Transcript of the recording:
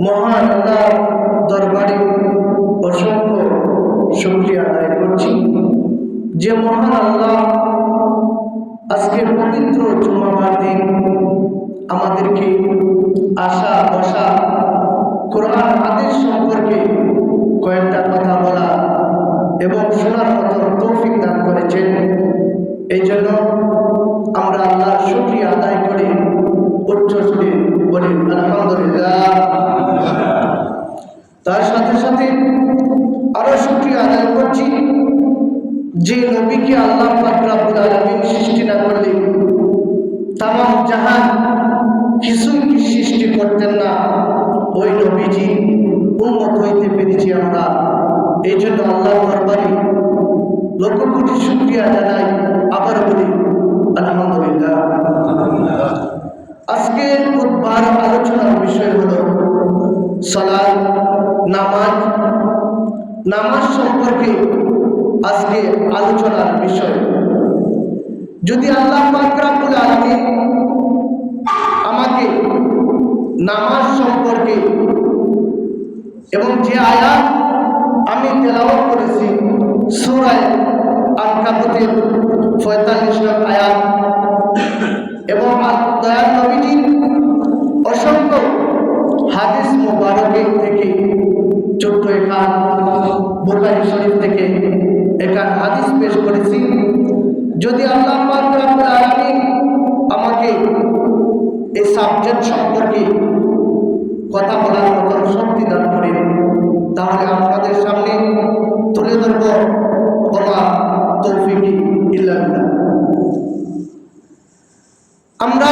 মহান আল্লাহ দরবারে অসংখ্য শুকরিয়া আদায় করছি যে মহান আল্লাহ আজকে পবিত্র জুমাবার দিন আমাদেরকে আশা বসা কোরআন হাদিস সম্পর্কে কয়েকটা কথা বলা এবং শোনার মতো তৌফিক দান করেছেন। এই জন্য আমরা আল্লাহর শুকরিয়া আদায় করে উচ্চ সুরে বলি আলহামদুলিল্লাহ। তার সাথে সাথে আরো শুকরিয়া আদায় করছি যে নবীকে আল্লাহ পাক রব্বুল আলামিন সৃষ্টি না করলে তামাম জাহান কিছুই কি সৃষ্টি করতেন না, ওই নবীজি উম্মত হইতে পেরেছি আমরা। এই জন্য আল্লাহর দরবারে লক্ষ কোটি শুকরিয়া জানাই, আবার বলি আলহামদুলিল্লাহ। আজকে খুতবার আলোচনার বিষয় হলো সালাত, নামাজ সম্পর্কে আজকে আলোচনার বিষয়। যদি আল্লাহ পাক রব্বুল আলামিন আমাকে নামাজ সম্পর্কে এবং যে আয়াত আমি তেলাওয়াত করেছি সূরা আনকাবুতের ৪৫ নং আয়াত এবং দয়াল নবীজির অসংখ্য হাদিস মুবারকের থেকে ছোট্ট এখান বুখারী শরীফ থেকে এখান হাদিস পেশ করেছি। যদি আল্লাহ পাক রব্বুল আলামিন আমাকে এই সাবজেক্ট সম্পর্কে কথা বলার মতো শক্তি দান করেন, তাহলে আপনাদের সামনে তুলে ধরব ওমা তৌফিক ইল্লা বিল্লাহ। আমরা